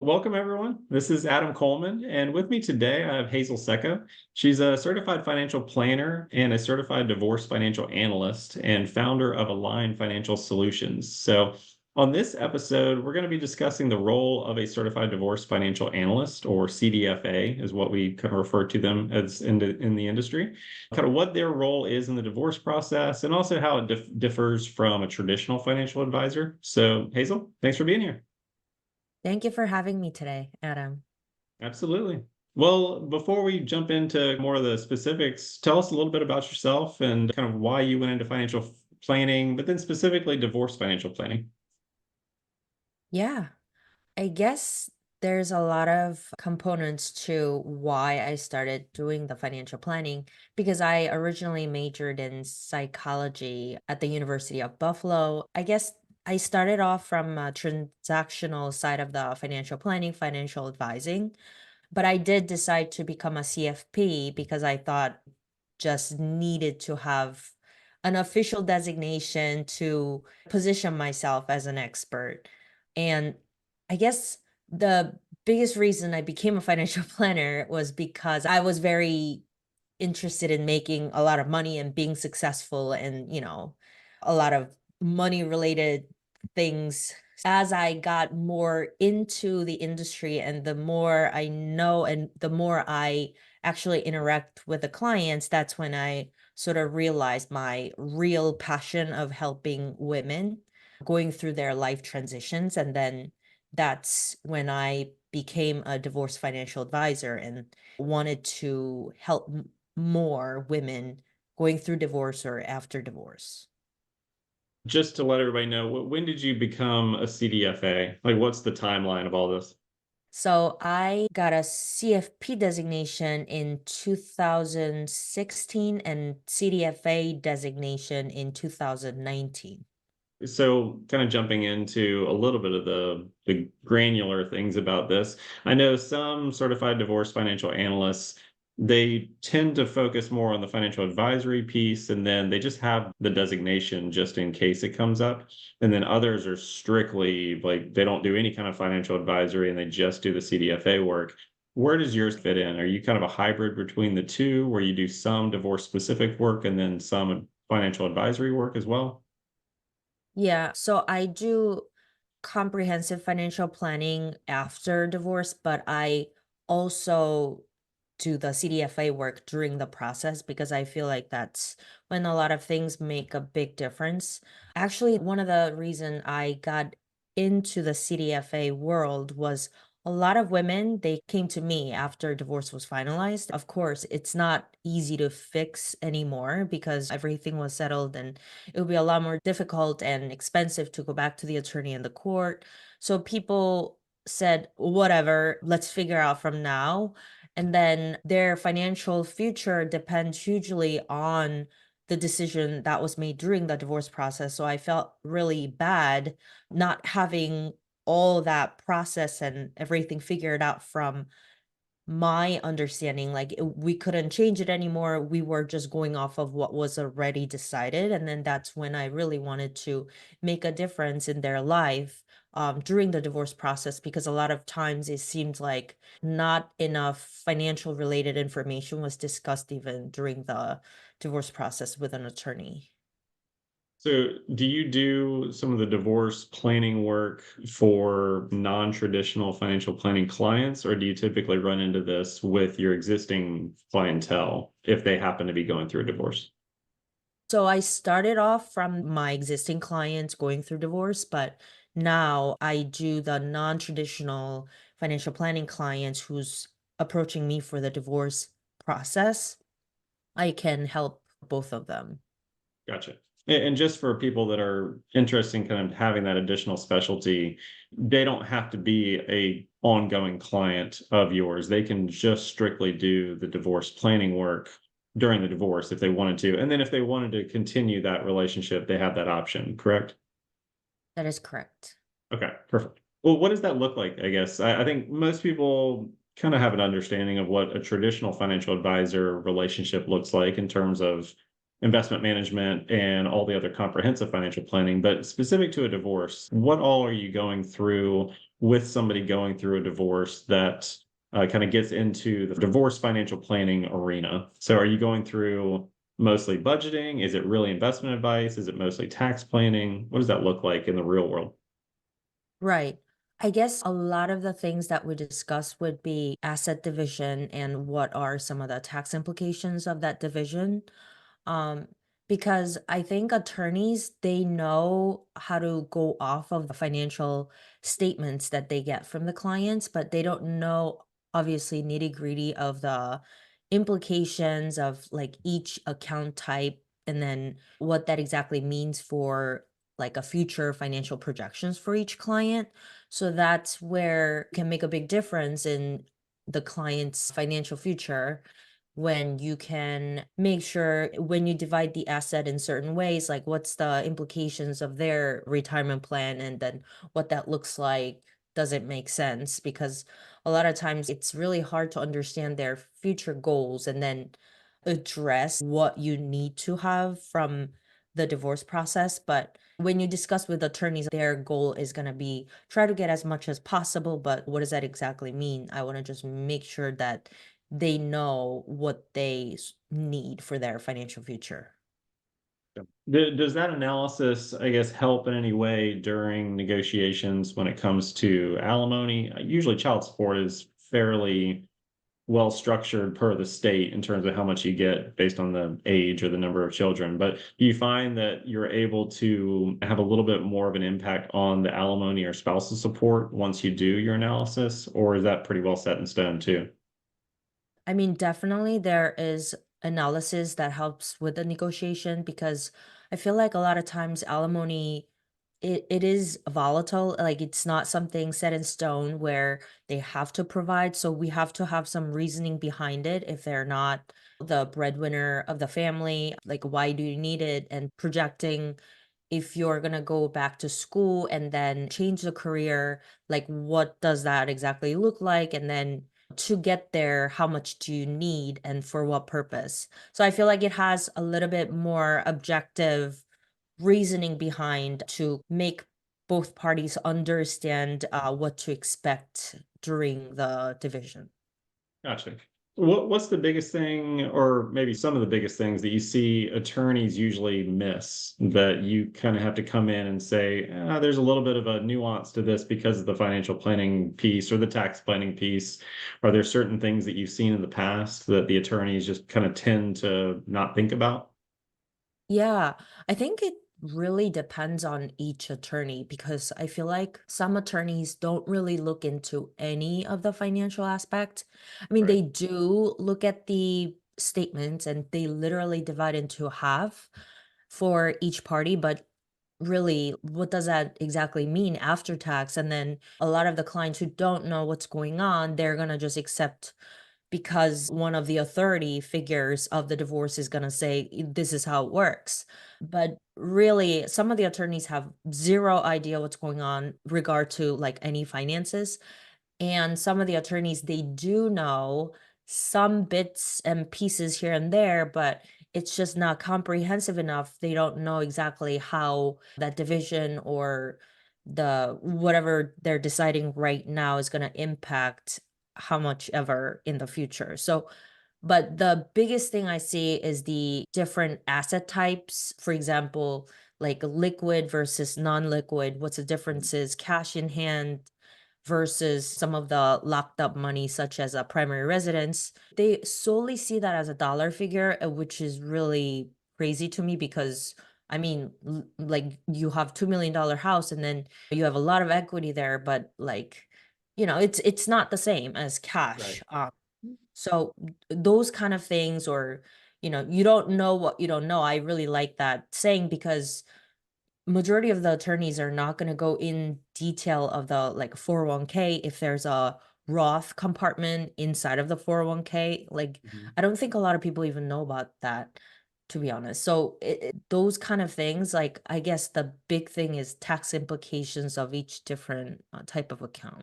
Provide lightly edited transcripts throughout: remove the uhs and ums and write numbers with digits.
Welcome, everyone. This is Adam Coleman, and with me today I have Hazel Secco. She's a certified financial planner and a certified divorce financial analyst and founder of Align Financial Solutions. So, on this episode, we're going to be discussing the role of a certified divorce financial analyst, or CDFA, is what we kind of refer to them as in the industry, kind of what their role is in the divorce process, and also how it differs from a traditional financial advisor. So, Hazel, thanks for being here. Thank you for having me today, Adam. Absolutely. Well, before we jump into more of the specifics, tell us a little bit about yourself and kind of why you went into financial planning, but then specifically divorce financial planning. Yeah, I guess there's a lot of components to why I started doing the financial planning because I originally majored in psychology at the University of Buffalo. I guess I started off from a transactional side of the financial planning, financial advising, but I did decide to become a CFP because I thought just needed to have an official designation to position myself as an expert. And I guess the biggest reason I became a financial planner was because I was very interested in making a lot of money and being successful and, a lot of money related things. As I got more into the industry and the more I know and the more I actually interact with the clients, that's when I sort of realized my real passion of helping women going through their life transitions. And then that's when I became a divorce financial advisor and wanted to help more women going through divorce or after divorce. Just to let everybody know, when did you become a CDFA? Like, what's the timeline of all this? So I got a CFP designation in 2016 and CDFA designation in 2019. So, kind of jumping into a little bit of the granular things about this, I know some certified divorce financial analysts, they tend to focus more on the financial advisory piece, and then they just have the designation just in case it comes up. And then others are strictly like they don't do any kind of financial advisory and they just do the CDFA work. Where does yours fit in? Are you kind of a hybrid between the two, where you do some divorce specific work and then some financial advisory work as well? Yeah, so I do comprehensive financial planning after divorce, but I also do the CDFA work during the process because I feel like that's when a lot of things make a big difference. Actually, one of the reason I got into the CDFA world was a lot of women, they came to me after divorce was finalized. Of course, it's not easy to fix anymore because everything was settled and it would be a lot more difficult and expensive to go back to the attorney and the court. So people said, whatever, let's figure out from now. And then their financial future depends hugely on the decision that was made during the divorce process. So I felt really bad not having all that process and everything figured out from my understanding, like, we couldn't change it anymore. We were just going off of what was already decided. And then that's when I really wanted to make a difference in their life during the divorce process, because a lot of times it seemed like not enough financial related information was discussed even during the divorce process with an attorney. So, do you do some of the divorce planning work for non-traditional financial planning clients, or do you typically run into this with your existing clientele if they happen to be going through a divorce? So I started off from my existing clients going through divorce, but now I do the non-traditional financial planning clients who's approaching me for the divorce process. I can help both of them. Gotcha. And just for people that are interested in kind of having that additional specialty, they don't have to be a ongoing client of yours. They can just strictly do the divorce planning work during the divorce if they wanted to. And then if they wanted to continue that relationship, they have that option, correct? That is correct. Okay, perfect. Well, what does that look like? I guess I think most people kind of have an understanding of what a traditional financial advisor relationship looks like in terms of investment management and all the other comprehensive financial planning. But specific to a divorce, what all are you going through with somebody going through a divorce that kind of gets into the divorce financial planning arena? So, are you going through mostly budgeting? Is it really investment advice? Is it mostly tax planning? What does that look like in the real world? Right. I guess a lot of the things that we discuss would be asset division and what are some of the tax implications of that division. Um, because I think attorneys, they know how to go off of the financial statements that they get from the clients, but they don't know obviously nitty-gritty of the implications of like each account type and then what that exactly means for like a future financial projections for each client. So that's where it can make a big difference in the client's financial future when you can make sure when you divide the asset in certain ways, like what's the implications of their retirement plan and then what that looks like. Does it make sense? Because a lot of times it's really hard to understand their future goals and then address what you need to have from the divorce process. But when you discuss with attorneys, their goal is going to be try to get as much as possible. But what does that exactly mean? I want to just make sure that they know what they need for their financial future. Does that analysis, I guess, help in any way during negotiations when it comes to alimony? Usually, child support is fairly well structured per the state in terms of how much you get based on the age or the number of children. But do you find that you're able to have a little bit more of an impact on the alimony or spousal support once you do your analysis, or is that pretty well set in stone too? I mean, definitely there is analysis that helps with the negotiation because I feel like a lot of times alimony it is volatile. Like it's not something set in stone where they have to provide. So we have to have some reasoning behind it if they're not the breadwinner of the family. Like why do you need it? And projecting if you're gonna go back to school and then change the career, like what does that exactly look like? And then to get there, how much do you need and for what purpose? So I feel like it has a little bit more objective reasoning behind to make both parties understand what to expect during the division. Gotcha. What's the biggest thing, or maybe some of the biggest things that you see attorneys usually miss that you kind of have to come in and say, "Ah, there's a little bit of a nuance to this because of the financial planning piece or the tax planning piece." Are there certain things that you've seen in the past that the attorneys just kind of tend to not think about? Yeah, I think it really depends on each attorney because I feel like some attorneys don't really look into any of the financial aspect. I mean, Right. they do look at the statements and they literally divide into half for each party, but really, what does that exactly mean after tax? And then a lot of the clients who don't know what's going on, they're going to just accept because one of the authority figures of the divorce is going to say this is how it works, but really some of the attorneys have zero idea what's going on regard to like any finances, and some of the attorneys, they do know some bits and pieces here and there, but it's just not comprehensive enough. They don't know exactly how that division or the whatever they're deciding right now is going to impact how much ever in the future. So, but the biggest thing I see is the different asset types. For example, like liquid versus non-liquid. What's the differences? Cash in hand versus some of the locked up money, such as a primary residence. They solely see that as a dollar figure, which is really crazy to me because I mean, like you have $2 million house and then you have a lot of equity there, but like, it's not the same as Right. cash. So those kind of things, or you don't know what you don't know. I really like that saying because majority of the attorneys are not going to go in detail of the like 401k if there's a Roth compartment inside of the 401k. Like Mhm. I don't think a lot of people even know about that, to be honest. So those kind of things, like I guess the big thing is tax implications of each different type of account.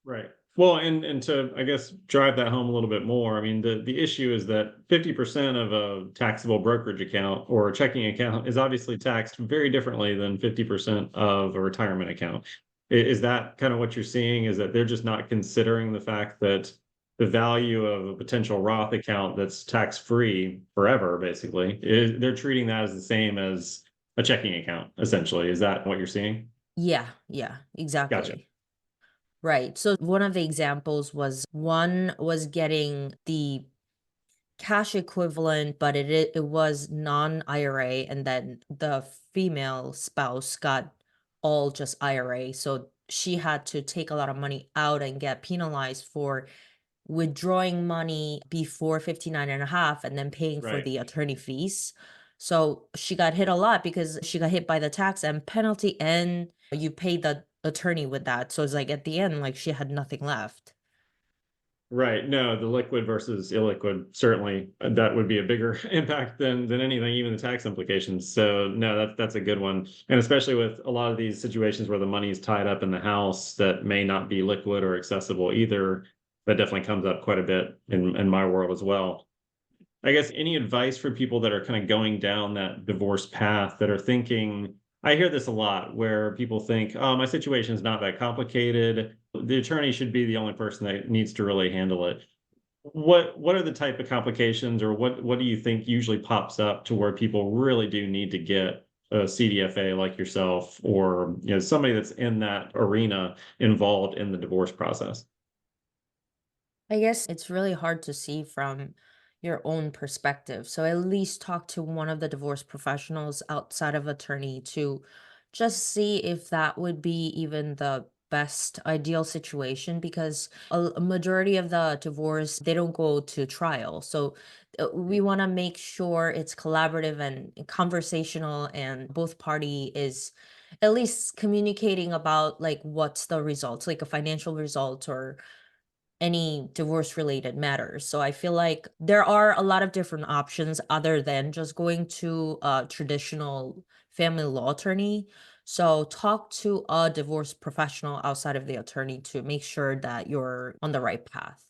Right. Well, and to, I guess, drive that home a little bit more, I mean, the issue is that 50% of a taxable brokerage account or a checking account is obviously taxed very differently than 50% of a retirement account. Is that kind of what you're seeing? Is that they're just not considering the fact that the value of a potential Roth account that's tax free forever, basically, they're treating that as the same as a checking account, essentially. Is that what you're seeing? Yeah, yeah, Gotcha. exactly. Right. So one of the examples was one was getting the cash equivalent, but it was non-IRA, and then the female spouse got all just IRA. So she had to take a lot of money out and get penalized for withdrawing money before 59 and a half and then paying for Right. the attorney fees. So she got hit a lot because she got hit by the tax and penalty, and you pay the attorney with that. So it's like at the end, like she had nothing left. Right. No, the liquid versus illiquid, certainly that would be a bigger impact than anything, even the tax implications. So no, that's a good one. And especially with a lot of these situations where the money is tied up in the house that may not be liquid or accessible either, that definitely comes up quite a bit in my world as well. I guess any advice for people that are kind of going down that divorce path that are thinking, I hear this a lot where people think, oh, my situation is not that complicated. The attorney should be the only person that needs to really handle it. What are the type of complications or what do you think usually pops up to where people really do need to get a CDFA like yourself or somebody that's in that arena involved in the divorce process? I guess it's really hard to see from your own perspective. So at least talk to one of the divorce professionals outside of attorney to just see if that would be even the best ideal situation, because a majority of the divorce they don't go to trial. So we want to make sure it's collaborative and conversational, and both party is at least communicating about like what's the results, like a financial result or any divorce related matters. So I feel like there are a lot of different options other than just going to a traditional family law attorney. So talk to a divorce professional outside of the attorney to make sure that you're on the right path.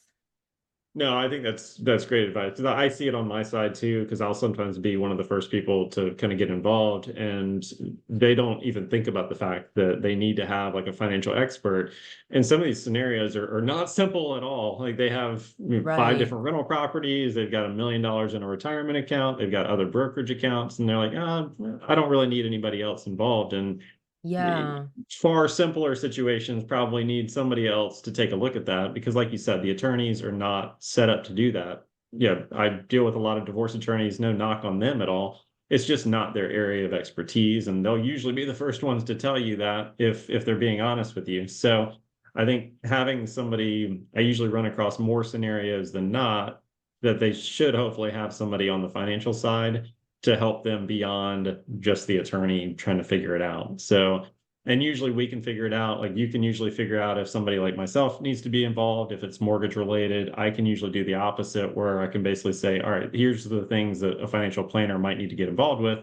No, I think that's great advice. I see it on my side too, because I'll sometimes be one of the first people to kind of get involved, and they don't even think about the fact that they need to have like a financial expert. And some of these scenarios are not simple at all. Like they have five Right. different rental properties, they've got $1 million in a retirement account, they've got other brokerage accounts, and they're like, I don't really need anybody else involved. And Yeah. far simpler situations probably need somebody else to take a look at that because like you said the attorneys are not set up to do that. Yeah, I deal with a lot of divorce attorneys, no knock on them at all. It's just not their area of expertise and they'll usually be the first ones to tell you that if they're being honest with you. So I think having somebody, I usually run across more scenarios than not that they should hopefully have somebody on the financial side to help them beyond just the attorney trying to figure it out. So, and usually we can figure it out. Like you can usually figure out if somebody like myself needs to be involved, if it's mortgage related. I can usually do the opposite where I can basically say, all right, here's the things that a financial planner might need to get involved with.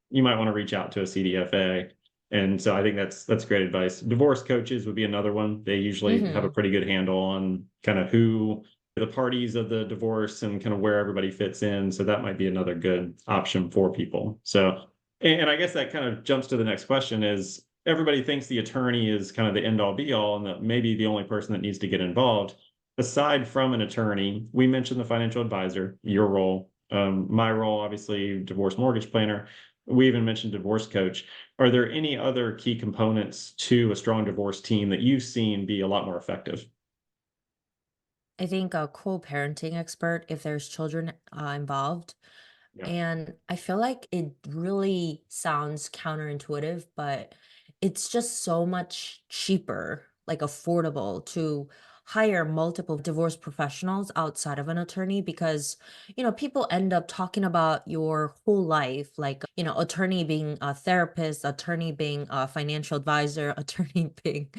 You might want to reach out to a CDFA. And so I think that's great advice. Divorce coaches would be another one. They usually have a Mhm. pretty good handle on kind of who the parties of the divorce and kind of where everybody fits in. So that might be another good option for people. So, and I guess that kind of jumps to the next question is everybody thinks the attorney is kind of the end all be all and that maybe the only person that needs to get involved. Aside from an attorney, we mentioned the financial advisor, your role, my role, obviously, divorce mortgage planner. We even mentioned divorce coach. Are there any other key components to a strong divorce team that you've seen be a lot more effective? I think a co-parenting expert if there's children involved. Yeah. And I feel like it really sounds counterintuitive, but it's just so much cheaper, like affordable to hire multiple divorce professionals outside of an attorney because, people end up talking about your whole life, like, attorney being a therapist, attorney being a financial advisor, attorney being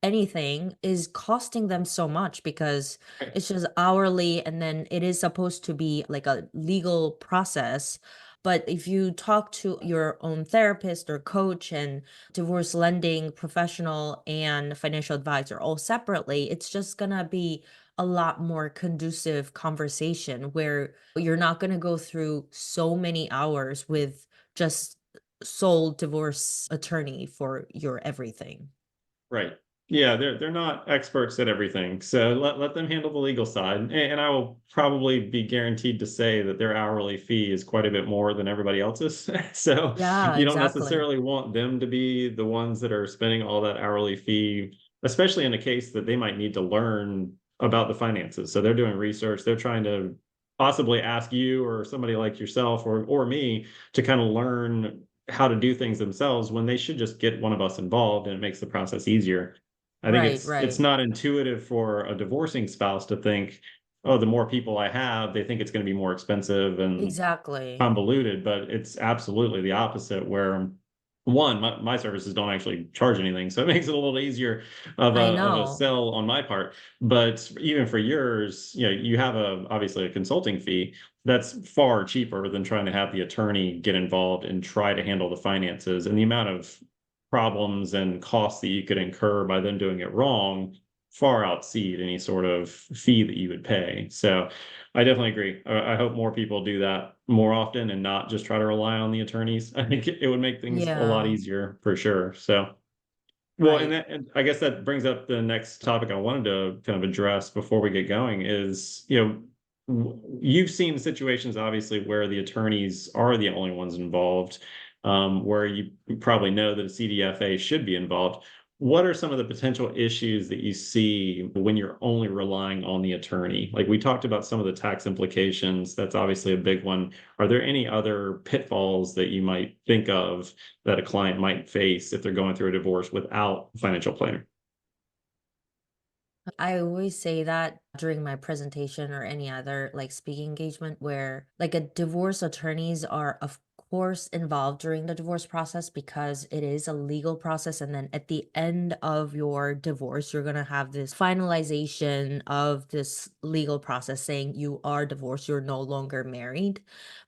anything is costing them so much because it's just hourly, and then it is supposed to be like a legal process. But if you talk to your own therapist or coach and divorce lending professional and financial advisor all separately, it's just gonna be a lot more conducive conversation where you're not gonna go through so many hours with just sole divorce attorney for your everything. Right. Yeah, they're not experts at everything. So let them handle the legal side. And I will probably be guaranteed to say that their hourly fee is quite a bit more than everybody else's. So Yeah, you don't exactly. necessarily want them to be the ones that are spending all that hourly fee, especially in a case that they might need to learn about the finances. So they're doing research, they're trying to possibly ask you or somebody like yourself or me to kind of learn how to do things themselves when they should just get one of us involved, and it makes the process easier. I think Right, it's right. not intuitive for a divorcing spouse to think, "Oh, the more people I have, they think it's gonna be more expensive and Exactly. convoluted," but it's absolutely the opposite where, one, my services don't actually charge anything, so it makes it a little easier I of a know. sell on my part. But even for yours, you know, you have obviously a consulting fee that's far cheaper than trying to have the attorney get involved and try to handle the finances, and the amount of problems and costs that you could incur by them doing it wrong far outseed any sort of fee that you would pay. So I definitely agree. I hope more people do that more often and not just try to rely on the attorneys. I think it would make things a lot Yeah, easier for sure. So, well, right. and I guess that brings up the next topic I wanted to kind of address before we get going is, you know, you've seen situations obviously where the attorneys are the only ones involved, where you probably know that a CDFA should be involved. What are some of the potential issues that you see when you're only relying on the attorney? Like we talked about some of the tax implications. That's obviously a big one. Are there any other pitfalls that you might think of that a client might face if they're going through a divorce without a financial planner? I always say that during my presentation or any other like speaking engagement where like a divorce attorneys are of course involved during the divorce process because it is a legal process, and then at the end of your divorce you're going to have this finalization of this legal process saying you are divorced, you're no longer married.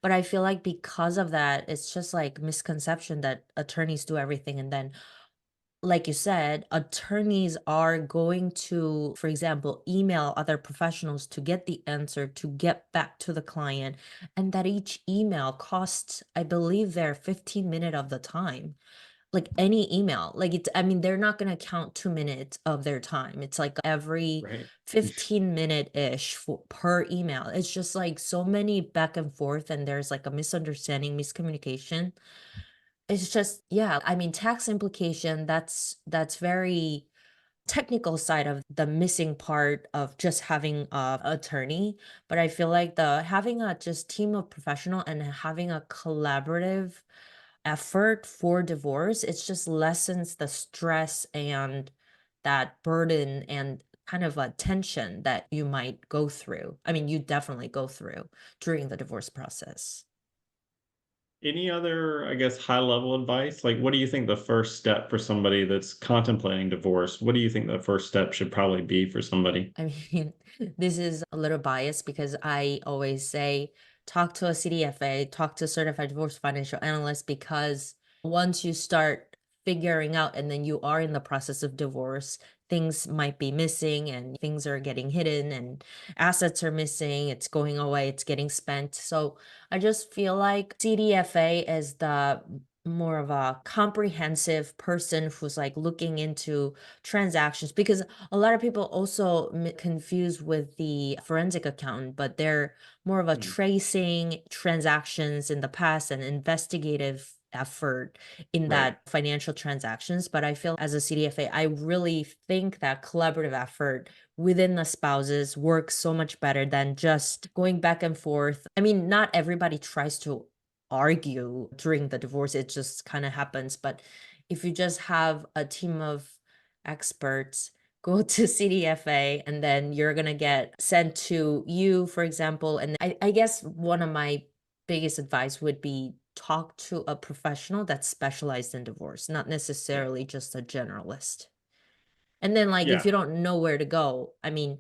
But I feel like because of that it's just like misconception that attorneys do everything, and then like you said, attorneys are going to, for example, email other professionals to get the answer, to get back to the client, and that each email costs, I believe, their 15-minute of the time. Like any email, like it's, I mean, they're not going to count 2 minutes of their time. It's like every Right. 15-minute ish for per email. It's just like so many back and forth, and there's like a misunderstanding, miscommunication. It's just yeah, I mean, tax implication, that's very technical side of the missing part of just having a attorney, but I feel like the having a just team of professional and having a collaborative effort for divorce, it's just lessens the stress and that burden and kind of a tension that you might go through. I mean, you definitely go through during the divorce process. Any other, I guess, high level advice? Like, what do you think the first step for somebody that's contemplating divorce? What do you think the first step should probably be for somebody? I mean, this is a little biased because I always say talk to a CDFA, talk to a certified divorce financial analyst, because once you start figuring out and then you are in the process of divorce, things might be missing and things are getting hidden and assets are missing, it's going away, it's getting spent. So I just feel like CDFA is the more of a comprehensive person who's like looking into transactions, because a lot of people also confuse with the forensic accountant, but they're more of a Mm, tracing transactions in the past and investigative effort in right. that financial transactions. But I feel as a CDFA, I really think that collaborative effort within the spouses works so much better than just going back and forth. I mean, not everybody tries to argue during the divorce, it just kind of happens. But if you just have a team of experts, go to CDFA, and then you're gonna get sent to you, for example. And I guess one of my biggest advice would be talk to a professional that's specialized in divorce, not Yeah. necessarily just a generalist. And then, like, if Yeah. you don't know where to go, I mean,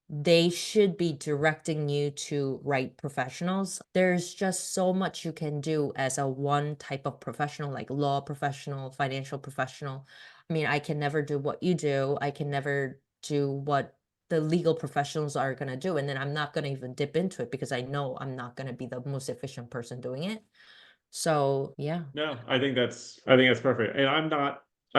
they should be directing you to right professionals. There's just so much you can do as a one type of professional, like law professional, financial professional. I mean, I can never do what you do. I can never do what the legal professionals are going to do. And then I'm not going to even dip into it because I know I'm not going to be the most efficient person doing it. So yeah. No, I think that's perfect. And I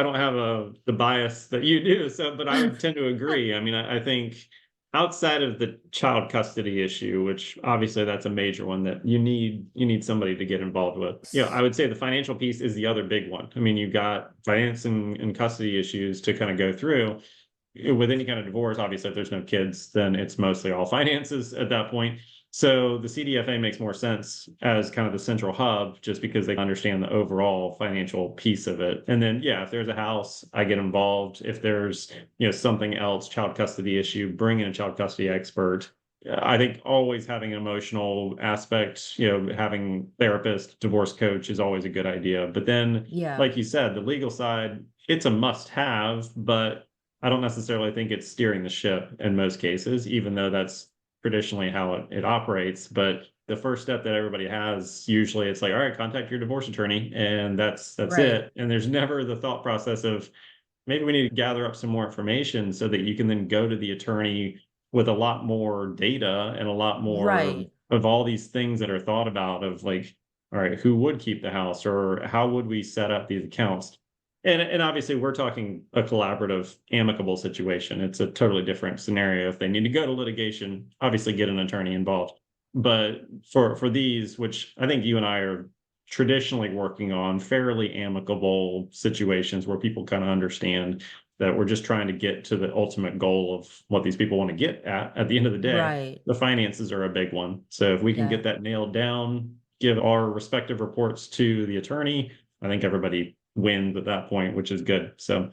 don't have the bias that you do, so but I would tend to agree. I mean, I think outside of the child custody issue, which obviously that's a major one that you need somebody to get involved with. I would say the financial piece is the other big one. I mean, you've got finance and custody issues to kind of go through. With any kind of divorce, obviously, if there's no kids, then it's mostly all finances at that point. So the CDFA makes more sense as kind of the central hub just because they understand the overall financial piece of it. And then, yeah, if there's a house, I get involved. If there's, something else, child custody issue, bring in a child custody expert. I think always having an emotional aspect, having therapist, divorce coach is always a good idea. But then, Yeah. like you said, the legal side, it's a must have, but I don't necessarily think it's steering the ship in most cases, even though that's traditionally how it operates. But the first step that everybody has, usually it's like, all right, contact your divorce attorney, and that's Right. it. And there's never the thought process of maybe we need to gather up some more information so that you can then go to the attorney with a lot more data and a lot more Right. of all these things that are thought about of like, all right, who would keep the house or how would we set up these accounts? And obviously we're talking a collaborative, amicable situation. It's a totally different scenario. If they need to go to litigation, obviously get an attorney involved. But for these, which I think you and I are traditionally working on fairly amicable situations where people kind of understand that we're just trying to get to the ultimate goal of what these people want to get at the end of the day. Right. The finances are a big one. So if we can Yeah. get that nailed down, give our respective reports to the attorney, I think everybody wins at that point, which is good. So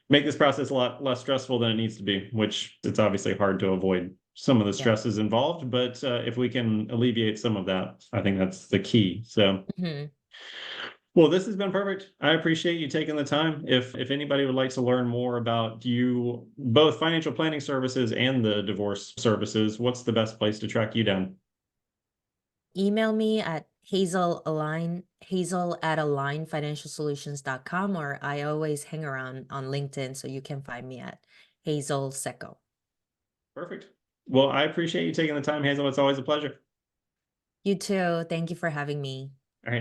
make this process a lot less stressful than it needs to be, which it's obviously hard to avoid some of the Yeah. stresses involved, but if we can alleviate some of that, I think that's the key. So, Mhm. well, this has been perfect. I appreciate you taking the time. If anybody would like to learn more about you, both financial planning services and the divorce services, what's the best place to track you down? Email me at hazel@alignfinancialsolutions.com, or I always hang around on LinkedIn, so you can find me at Hazel Secco. Perfect. Well, I appreciate you taking the time, Hazel. It's always a pleasure. You too. Thank you for having me. All right.